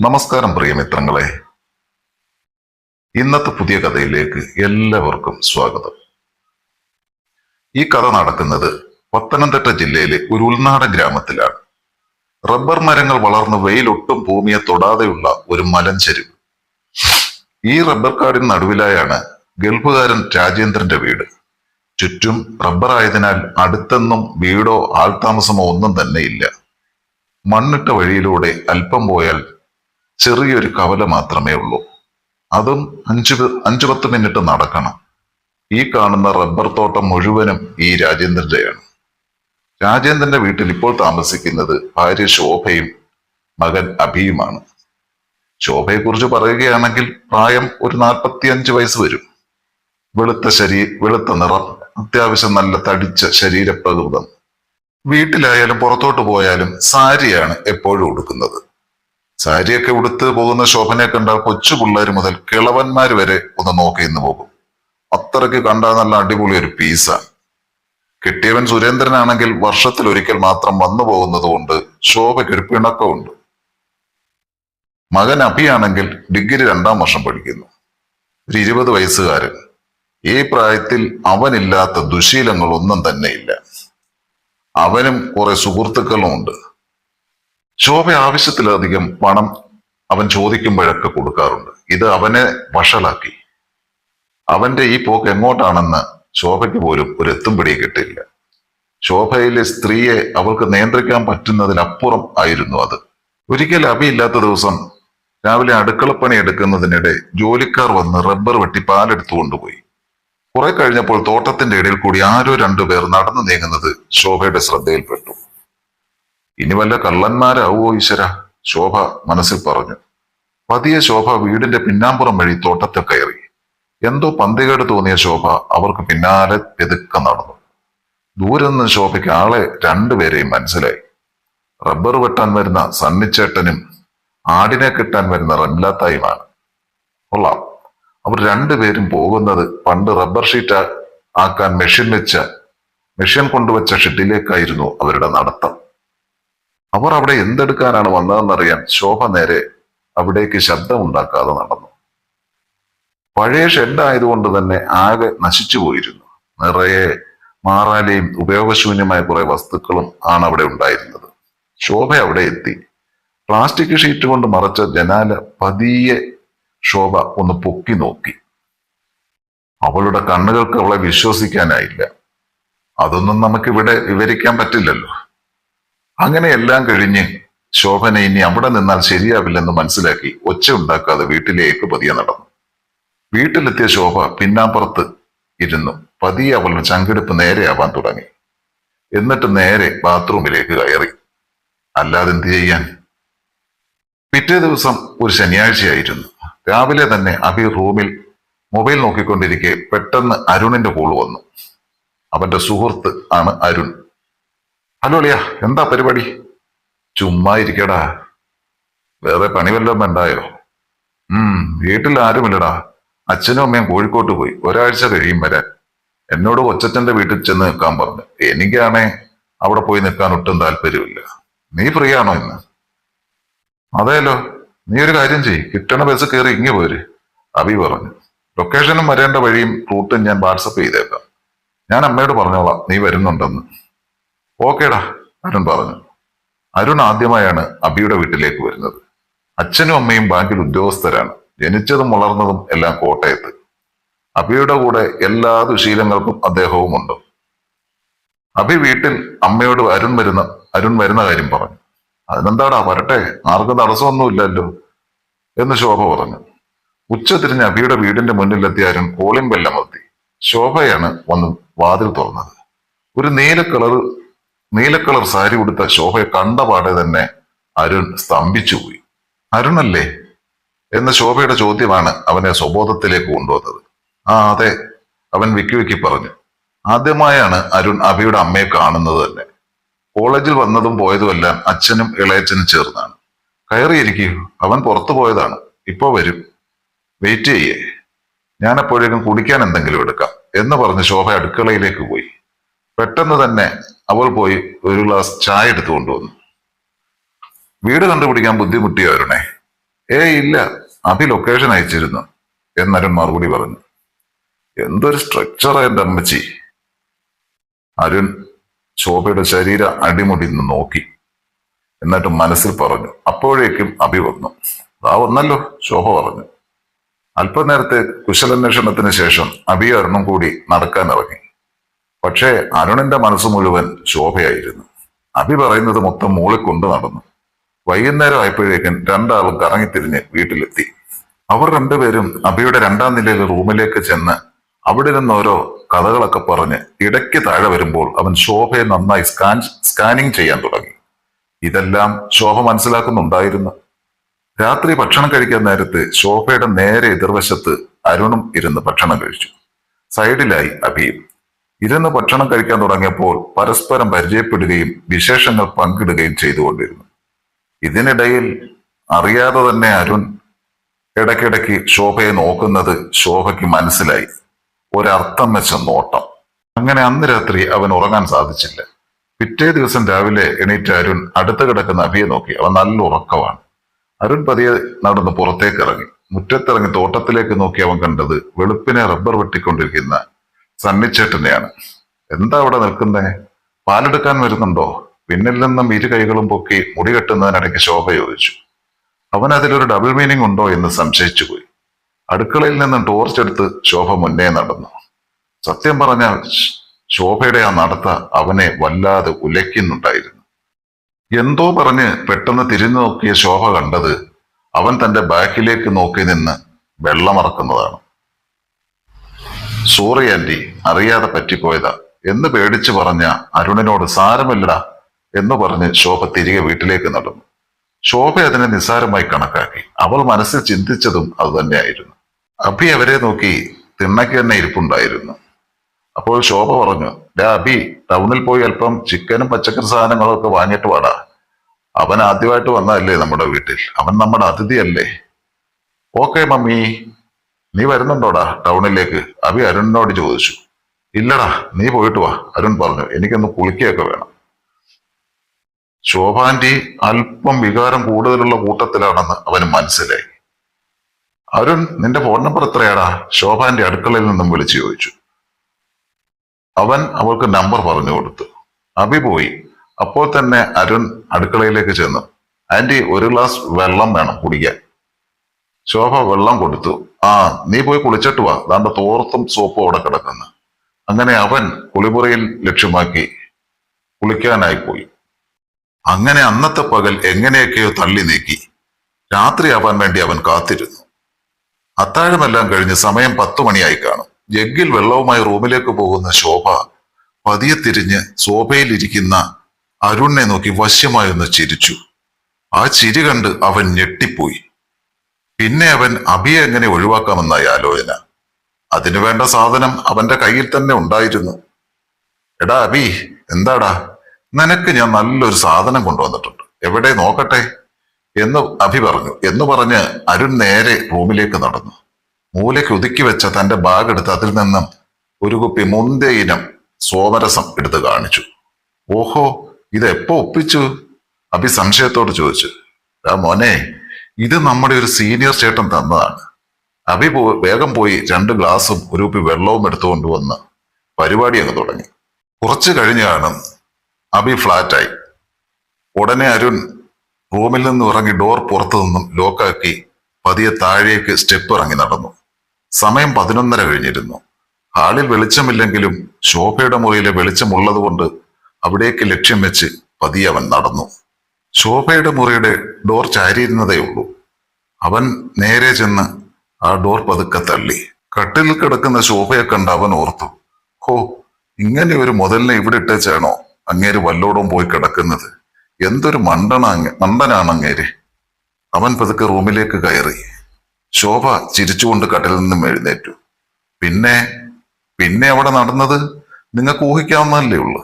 നമസ്കാരം പ്രിയമിത്രങ്ങളെ. ഇന്നത്തെ പുതിയ കഥയിലേക്ക് എല്ലാവർക്കും സ്വാഗതം. ഈ കഥ നടക്കുന്നത് പത്തനംതിട്ട ജില്ലയിലെ ഒരു ഉൾനാടൻ ഗ്രാമത്തിലാണ്. റബ്ബർ മരങ്ങൾ വളർന്ന് വെയിലൊട്ടും ഭൂമിയെ തൊടാതെയുള്ള ഒരു മലഞ്ചെരിവ്. ഈ റബ്ബർ കാടിന് നടുവിലായാണ് ഗൾഫുകാരൻ രാജേന്ദ്രന്റെ വീട്. ചുറ്റും റബ്ബർ ആയതിനാൽ അടുത്തൊന്നും വീടോ ആൾതാമസമോ ഒന്നും തന്നെ ഇല്ല. മണ്ണിട്ട വഴിയിലൂടെ അല്പം പോയാൽ ചെറിയൊരു കവല മാത്രമേ ഉള്ളൂ. അതും 5-10 മിനിറ്റ് നടക്കണം. ഈ കാണുന്ന റബ്ബർ തോട്ടം മുഴുവനും ഈ രാജേന്ദ്രന്റെയാണ്. രാജേന്ദ്രന്റെ വീട്ടിൽ ഇപ്പോൾ താമസിക്കുന്നത് ഭാര്യ ശോഭയും മകൻ അഭിയുമാണ്. ശോഭയെ കുറിച്ച് പറയുകയാണെങ്കിൽ പ്രായം ഒരു 45 വയസ്സ് വരും. വെളുത്ത നിറം, അത്യാവശ്യം നല്ല തടിച്ച ശരീരപ്രകൃതം. വീട്ടിലായാലും പുറത്തോട്ട് പോയാലും സാരിയാണ് എപ്പോഴും ഉടുക്കുന്നത്. സാരിയൊക്കെ ഉടുത്ത് പോകുന്ന ശോഭനെ കണ്ടാൽ കൊച്ചു പിള്ളേർ മുതൽ കിളവന്മാർ വരെ ഒന്ന് നോക്കി നിന്ന് പോകും. അത്രയ്ക്ക് കണ്ടാൽ നല്ല അടിപൊളി ഒരു പീസാണ്. കെട്ടിയവൻ സുരേന്ദ്രനാണെങ്കിൽ വർഷത്തിൽ ഒരിക്കൽ മാത്രം വന്നു പോകുന്നത് കൊണ്ട് ശോഭയ്ക്ക് ഒരു പിണക്കമുണ്ട്. മകൻ അഭിയാണെങ്കിൽ ഡിഗ്രി 2ാം വർഷം പഠിക്കുന്നു. ഒരു 20 വയസ്സുകാരൻ. ഈ പ്രായത്തിൽ അവനില്ലാത്ത ദുശീലങ്ങളൊന്നും തന്നെ ഇല്ല. അവനും കുറെ സുഹൃത്തുക്കളും ഉണ്ട്. ശോഭ ആവശ്യത്തിലധികം പണം അവൻ ചോദിക്കുമ്പോഴൊക്കെ കൊടുക്കാറുണ്ട്. ഇത് അവനെ വഷളാക്കി. അവന്റെ ഈ പോക്ക് എങ്ങോട്ടാണെന്ന് ശോഭയ്ക്ക് പോലും ഒരു എത്തും പിടി കിട്ടില്ല. ശോഭയിലെ സ്ത്രീയെ അവൾക്ക് നിയന്ത്രിക്കാൻ പറ്റുന്നതിനപ്പുറം ആയിരുന്നു അത്. ഒരിക്കൽ അഭിയില്ലാത്ത ദിവസം രാവിലെ അടുക്കളപ്പണി എടുക്കുന്നതിനിടെ ജോലിക്കാർ വന്ന് റബ്ബർ വെട്ടി പാലെടുത്തു കൊണ്ടുപോയി. കുറെ കഴിഞ്ഞപ്പോൾ തോട്ടത്തിന്റെ ഇടയിൽ കൂടി ആരോ 2 പേർ നടന്നു നീങ്ങുന്നത് ശോഭയുടെ ശ്രദ്ധയിൽപ്പെട്ടു. ഇനി വല്ല കള്ളന്മാരാവോ ഈശ്വര, ശോഭ മനസ്സിൽ പറഞ്ഞു. പതിയെ ശോഭ വീടിന്റെ പിന്നാമ്പുറം വഴി തോട്ടത്തിൽ കയറി. എന്തോ പന്തികേട് തോന്നിയ ശോഭ അവർക്ക് പിന്നാലെ പെതുക്കെ നടന്നു. ദൂരെ നിന്ന് ശോഭയ്ക്ക് ആളെ 2 പേരെയും മനസ്സിലായി. റബ്ബർ വെട്ടാൻ വരുന്ന സണ്ണിച്ചേട്ടനും ആടിനെ കിട്ടാൻ വരുന്ന റംലാത്തായുമാണ്. കൊള്ളാം. അവർ 2 പേരും പോകുന്നത് പണ്ട് റബ്ബർ ഷീറ്റ് ആക്കാൻ മെഷീൻ കൊണ്ടുവച്ച ഷെഡിലേക്കായിരുന്നു അവരുടെ നടത്തം. അവർ അവിടെ എന്തെടുക്കാനാണ് വന്നതെന്നറിയാൻ ശോഭ നേരെ അവിടേക്ക് ശബ്ദമുണ്ടാക്കാതെ നടന്നു. പഴയ ഷെഡായതുകൊണ്ട് തന്നെ ആകെ നശിച്ചു പോയിരുന്നു. നിറയെ മാറാലയും ഉപയോഗശൂന്യമായ കുറെ വസ്തുക്കളും ആണ് അവിടെ ഉണ്ടായിരുന്നത്. ശോഭ അവിടെ എത്തി. പ്ലാസ്റ്റിക് ഷീറ്റ് കൊണ്ട് മറച്ച ജനാല പതിയെ ശോഭ ഒന്ന് പൊക്കി നോക്കി. അവളുടെ കണ്ണുകൾക്ക് അവളെ വിശ്വസിക്കാനായില്ല. അതൊന്നും നമുക്കിവിടെ വിവരിക്കാൻ പറ്റില്ലല്ലോ. അങ്ങനെ എല്ലാം കഴിഞ്ഞ് ശോഭന ഇനി അവിടെ നിന്നാൽ ശരിയാവില്ലെന്ന് മനസ്സിലാക്കി ഒച്ച ഉണ്ടാക്കാതെ വീട്ടിലേക്ക് പതിയെ നടന്നു. വീട്ടിലെത്തിയ ശോഭ പിന്നാമ്പുറത്ത് ഇരുന്നു. പതിയെ അവളുടെ ചങ്കെടുപ്പ് നേരെയാവാൻ തുടങ്ങി. എന്നിട്ട് നേരെ ബാത്റൂമിലേക്ക് കയറി. അല്ലാതെ എന്ത് ചെയ്യാൻ? പിറ്റേ ദിവസം ഒരു ശനിയാഴ്ചയായിരുന്നു. രാവിലെ തന്നെ അഭി റൂമിൽ മൊബൈൽ നോക്കിക്കൊണ്ടിരിക്കെ പെട്ടെന്ന് അരുണിന്റെ കോൾ വന്നു. അവന്റെ സുഹൃത്ത് ആണ് അരുൺ. ഹലോ അളിയ, എന്താ പരിപാടി? ചുമ്മാ ഇരിക്കടാ. വേറെ പണി വല്ലതും ഉണ്ടായോ? വീട്ടിൽ ആരുമില്ലടാ. അച്ഛനും അമ്മയും കോഴിക്കോട്ട് പോയി. ഒരാഴ്ച കഴിയും വരാൻ. എന്നോട് കൊച്ചച്ഛന്റെ വീട്ടിൽ ചെന്ന് നിൽക്കാൻ പറഞ്ഞു. എനിക്കാണേ അവിടെ പോയി നിൽക്കാൻ ഒട്ടും താല്പര്യമില്ല. നീ ഫ്രീ ആണോ ഇന്ന്? അതേലോ. നീ ഒരു കാര്യം ചെയ്യ്, കിട്ടണ ബസ് കയറി ഇങ്ങ് പോര്, അഭി പറഞ്ഞു. ലൊക്കേഷനും വരേണ്ട വഴിയും റൂട്ടും ഞാൻ വാട്സപ്പ് ചെയ്തേക്കാം. ഞാൻ അമ്മയോട് പറഞ്ഞോളാം നീ വരുന്നുണ്ടെന്ന്. ഓക്കേടാ, അരുൺ പറഞ്ഞു. അരുൺ ആദ്യമായാണ് അഭിയുടെ വീട്ടിലേക്ക് വരുന്നത്. അച്ഛനും അമ്മയും ബാങ്കിൽ ഉദ്യോഗസ്ഥരാണ്. ജനിച്ചതും വളർന്നതും എല്ലാം കോട്ടയത്ത്. അഭിയുടെ കൂടെ എല്ലാ ദുശീലങ്ങൾക്കും അദ്ദേഹവും ഉണ്ട്. അഭി വീട്ടിൽ അമ്മയോട് അരുൺ വരുന്ന കാര്യം പറഞ്ഞു. അതിനെന്താടാ, വരട്ടെ, ആർക്കും തടസ്സമൊന്നുമില്ലല്ലോ എന്ന് ശോഭ പറഞ്ഞു. ഉച്ച തിരിഞ്ഞ് അഭിയുടെ വീടിന്റെ മുന്നിലെത്തിയ അരുൺ കോളിംഗ് ബെല്ലമർത്തി. ശോഭയാണ് വന്ന് വാതിൽ തുറന്നത്. ഒരു നീല കളർ സാരി ഉടുത്ത ശോഭയെ കണ്ടപാടെ തന്നെ അരുൺ സ്തംഭിച്ചുപോയി. അരുണല്ലേ എന്ന ശോഭയുടെ ചോദ്യമാണ് അവനെ സ്വബോധത്തിലേക്ക് കൊണ്ടുവന്നത്. ആ അതെ, അവൻ വിക്കി പറഞ്ഞു. ആദ്യമായാണ് അരുൺ അഭിയുടെ അമ്മയെ കാണുന്നത് തന്നെ. കോളേജിൽ വന്നതും പോയതുമെല്ലാം അച്ഛനും ഇളയച്ഛനും ചേർന്നാണ്. കയറിയിരിക്കൂ, അവൻ പുറത്തു പോയതാണ്, ഇപ്പോ വരും, വെയിറ്റ് ചെയ്യേ, ഞാൻ അപ്പോഴേക്കും കുടിക്കാൻ എന്തെങ്കിലും എടുക്കാം എന്ന് പറഞ്ഞ് ശോഭ അടുക്കളയിലേക്ക് പോയി. പെട്ടെന്ന് തന്നെ അവൾ പോയി ഒരു ഗ്ലാസ് ചായ എടുത്തു കൊണ്ടുവന്നു. വീട് കണ്ടുപിടിക്കാൻ ബുദ്ധിമുട്ടിയോ അരുണേ? ഇല്ല, അഭി ലൊക്കേഷൻ അയച്ചിരുന്നു എന്നരുൺ മറുപടി പറഞ്ഞു. എന്തൊരു സ്ട്രക്ചറാ എന്റെ അമ്മച്ചി. അരുൺ ശോഭയുടെ ശരീര അടിമുടി നിന്ന് നോക്കി. എന്നിട്ട് മനസ്സിൽ പറഞ്ഞു. അപ്പോഴേക്കും അഭി വന്നു. ആ വന്നല്ലോ, ശോഭ പറഞ്ഞു. അല്പനേരത്തെ കുശലന്വേഷണത്തിന് ശേഷം അഭിയും അരുണും കൂടി നടക്കാൻ ഇറങ്ങി. പക്ഷേ അരുണിന്റെ മനസ്സ് മുഴുവൻ ശോഭയായിരുന്നു. അഭി പറയുന്നത് മൊത്തം മൂളിക്കൊണ്ട് നടന്നു. വൈകുന്നേരം ആയപ്പോഴേക്കും രണ്ടാളും കറങ്ങിത്തിരിഞ്ഞ് വീട്ടിലെത്തി. അവർ രണ്ടുപേരും അഭിയുടെ 2ാം നിലയിലെ റൂമിലേക്ക് ചെന്ന് അവിടെ നിന്ന് ഓരോ കഥകളൊക്കെ പറഞ്ഞ് ഇടയ്ക്ക് താഴെ വരുമ്പോൾ അവൻ ശോഭയെ നന്നായി സ്കാനിങ് ചെയ്യാൻ തുടങ്ങി. ഇതെല്ലാം ശോഭ മനസ്സിലാക്കുന്നുണ്ടായിരുന്നു. രാത്രി ഭക്ഷണം കഴിക്കാൻ നേരത്ത് ശോഭയുടെ നേരെ എതിർവശത്ത് അരുണും ഇരുന്ന് ഭക്ഷണം കഴിച്ചു. സൈഡിലായി അഭിയും. ഇരുന്ന് ഭക്ഷണം കഴിക്കാൻ തുടങ്ങിയപ്പോൾ പരസ്പരം പരിചയപ്പെടുകയും വിശേഷങ്ങൾ പങ്കിടുകയും ചെയ്തുകൊണ്ടിരുന്നു. ഇതിനിടയിൽ അറിയാതെ തന്നെ അരുൺ ഇടയ്ക്കിടയ്ക്ക് ശോഭയെ നോക്കുന്നത് ശോഭയ്ക്ക് മനസ്സിലായി. ഒരർത്ഥം വെച്ച നോട്ടം. അങ്ങനെ അന്ന് രാത്രി അവൻ ഉറങ്ങാൻ സാധിച്ചില്ല. പിറ്റേ ദിവസം രാവിലെ എണീറ്റ അരുൺ അടുത്ത് കിടക്കുന്ന അഭിയെ നോക്കി. അവൻ നല്ല ഉറക്കമാണ്. അരുൺ പതിയെ നടന്ന് പുറത്തേക്ക് ഇറങ്ങി. മുറ്റത്തിറങ്ങി തോട്ടത്തിലേക്ക് നോക്കി അവൻ കണ്ടത് വെളുപ്പിനെ റബ്ബർ വെട്ടിക്കൊണ്ടിരിക്കുന്ന സണ്ണിച്ചേട്ടനെയാണ്. എന്താ അവിടെ നിൽക്കുന്നേ? പാലെടുക്കാൻ വരുന്നുണ്ടോ? പിന്നിൽ നിന്നും ഇരു കൈകളും പൊക്കി മുടി കെട്ടുന്നതിനിടയ്ക്ക് ശോഭ ചോദിച്ചു. അവൻ അതിലൊരു ഡബിൾ മീനിങ് ഉണ്ടോ എന്ന് സംശയിച്ചു പോയി. അടുക്കളയിൽ നിന്നും ടോർച്ച് എടുത്ത് ശോഭ മുന്നേ നടന്നു. സത്യം പറഞ്ഞാൽ ശോഭയുടെ ആ നടത്ത അവനെ വല്ലാതെ ഉലയ്ക്കുന്നുണ്ടായിരുന്നു. എന്തോ പറഞ്ഞ് പെട്ടെന്ന് തിരിഞ്ഞു നോക്കിയ ശോഭ കണ്ടത് അവൻ തന്റെ ബാക്കിലേക്ക് നോക്കി നിന്ന് വെള്ളമറക്കുന്നതാണ്. സോറി ആന്റി, അറിയാതെ പറ്റിപ്പോയതാ എന്ന് പേടിച്ചു പറഞ്ഞ അരുണിനോട് സാരമില്ലടാ എന്ന് പറഞ്ഞ് ശോഭ തിരികെ വീട്ടിലേക്ക് നടന്നു. ശോഭ അതിനെ നിസ്സാരമായി കണക്കാക്കി. അവൾ മനസ്സിൽ ചിന്തിച്ചതും അതുതന്നെയായിരുന്നു. അഭി അവരെ നോക്കി തിണ്ണയ്ക്ക് തന്നെ ഇരിപ്പുണ്ടായിരുന്നു. അപ്പോൾ ശോഭ പറഞ്ഞു, അഭി, ടൗണിൽ പോയി അല്പം ചിക്കനും പച്ചക്കറി സാധനങ്ങളും ഒക്കെ വാങ്ങിയിട്ട് വാടാ. അവൻ ആദ്യമായിട്ട് വന്നതല്ലേ നമ്മുടെ വീട്ടിൽ, അവൻ നമ്മുടെ അതിഥിയല്ലേ. Okay mummy. നീ വരുന്നുണ്ടോടാ ടൗണിലേക്ക്? അഭി അരുണിനോട് ചോദിച്ചു. ഇല്ലടാ, നീ പോയിട്ട് വാ, അരുൺ പറഞ്ഞു. എനിക്കൊന്ന് കുളിക്കുകയൊക്കെ വേണം. ശോഭാന്റി അല്പം വികാരം കൂടുതലുള്ള കൂട്ടത്തിലാണെന്ന് അവന് മനസ്സിലായി. അരുൺ, നിന്റെ ഫോൺ നമ്പർ എത്രയാടാ? ശോഭാന്റി അടുക്കളയിൽ നിന്നും വിളിച്ചു ചോദിച്ചു. അവൻ അവൾക്ക് നമ്പർ പറഞ്ഞു കൊടുത്തു. അഭി പോയി. അപ്പോൾ തന്നെ അരുൺ അടുക്കളയിലേക്ക് ചെന്നു. ആന്റി, ഒരു ഗ്ലാസ് വെള്ളം വേണം കുടിക്കാൻ. ശോഭ വെള്ളം കൊടുത്തു. നീ പോയി കുളിച്ചിട്ട് വാ, ദാണ്ട തോർത്തും സോപ്പും അവിടെ കിടക്കുന്നു. അങ്ങനെ അവൻ കുളിമുറിയിൽ ലക്ഷ്യമാക്കി കുളിക്കാനായി പോയി. അങ്ങനെ അന്നത്തെ പകൽ എങ്ങനെയൊക്കെയോ തള്ളി നീക്കി. രാത്രിയാവാൻ വേണ്ടി അവൻ കാത്തിരുന്നു. അത്താഴമെല്ലാം കഴിഞ്ഞ് സമയം 10 മണിയായി കാണും. ജഗ്ഗിൽ വെള്ളവുമായി റൂമിലേക്ക് പോകുന്ന ശോഭ പതിയെ തിരിഞ്ഞ് സോഫയിലിരിക്കുന്ന അരുണിനെ നോക്കി വശ്യമായൊന്ന് ചിരിച്ചു. ആ ചിരി കണ്ട് അവൻ ഞെട്ടിപ്പോയി. പിന്നെ അവൻ അഭിയെ എങ്ങനെ ഒഴിവാക്കാമെന്നായി ആലോചന. അതിനു വേണ്ട സാധനം അവന്റെ കയ്യിൽ തന്നെ ഉണ്ടായിരുന്നു. എടാ അഭി, എന്താടാ? നിനക്ക് ഞാൻ നല്ലൊരു സാധനം കൊണ്ടുവന്നിട്ടുണ്ട്, എവിടെ നോക്കട്ടെ എന്ന് അഭി പറഞ്ഞു. എന്ന് പറഞ്ഞ് അരുൺ നേരെ റൂമിലേക്ക് നടന്നു. മൂലയ്ക്ക് ഒതുക്കി വെച്ച തന്റെ ബാഗ് എടുത്ത് അതിൽ നിന്നും ഒരു കുപ്പി മുന്തിയ ഇനം സോമരസം എടുത്ത് കാണിച്ചു. ഓഹോ, ഇത് എപ്പോ ഒപ്പിച്ചു? അഭി സംശയത്തോട് ചോദിച്ചു. മോനെ, ഇത് നമ്മുടെ ഒരു സീനിയർ ചേട്ടൻ തന്നതാണ്. അഭി വേഗം പോയി 2 ഗ്ലാസും ഒരു കുപ്പി വെള്ളവും എടുത്തുകൊണ്ട് വന്ന് പരിപാടി അങ്ങ് തുടങ്ങി. കുറച്ചു കഴിഞ്ഞാണ് അഭി ഫ്ലാറ്റായി. ഉടനെ അരുൺ റൂമിൽ നിന്ന് ഇറങ്ങി ഡോർ പുറത്തു നിന്നും ലോക്കാക്കി പതിയെ താഴേക്ക് സ്റ്റെപ്പ് ഇറങ്ങി നടന്നു. സമയം 11:30 കഴിഞ്ഞിരുന്നു. ഹാളിൽ വെളിച്ചമില്ലെങ്കിലും ശോഭയുടെ മുറിയിലെ വെളിച്ചമുള്ളത് കൊണ്ട് അവിടേക്ക് ലക്ഷ്യം വെച്ച് പതിയെ അവൻ നടന്നു. ശോഭയുടെ മുറിയുടെ ഡോർ ചാരിയിരുന്നതേ ഉള്ളൂ. അവൻ നേരെ ചെന്ന് ആ ഡോർ പതുക്കെ തള്ളി. കട്ടിലിൽ കിടക്കുന്ന ശോഭയെ കണ്ട് അവൻ ഓർത്തു. ഹോ, ഇങ്ങനെ ഒരു മുതലിനെ ഇവിടെ ഇട്ടേച്ചാണോ അങ്ങേര് വല്ലോടും പോയി കിടക്കുന്നത്? എന്തൊരു മണ്ടനാണ് അങ്ങേര്. അവൻ പതുക്കെ റൂമിലേക്ക് കയറി. ശോഭ ചിരിച്ചുകൊണ്ട് കട്ടിലിൽ നിന്നും എഴുന്നേറ്റു. പിന്നെ അവിടെ നടന്നത് നിങ്ങൾക്ക് ഊഹിക്കാവുന്നതല്ലേ ഉള്ളൂ.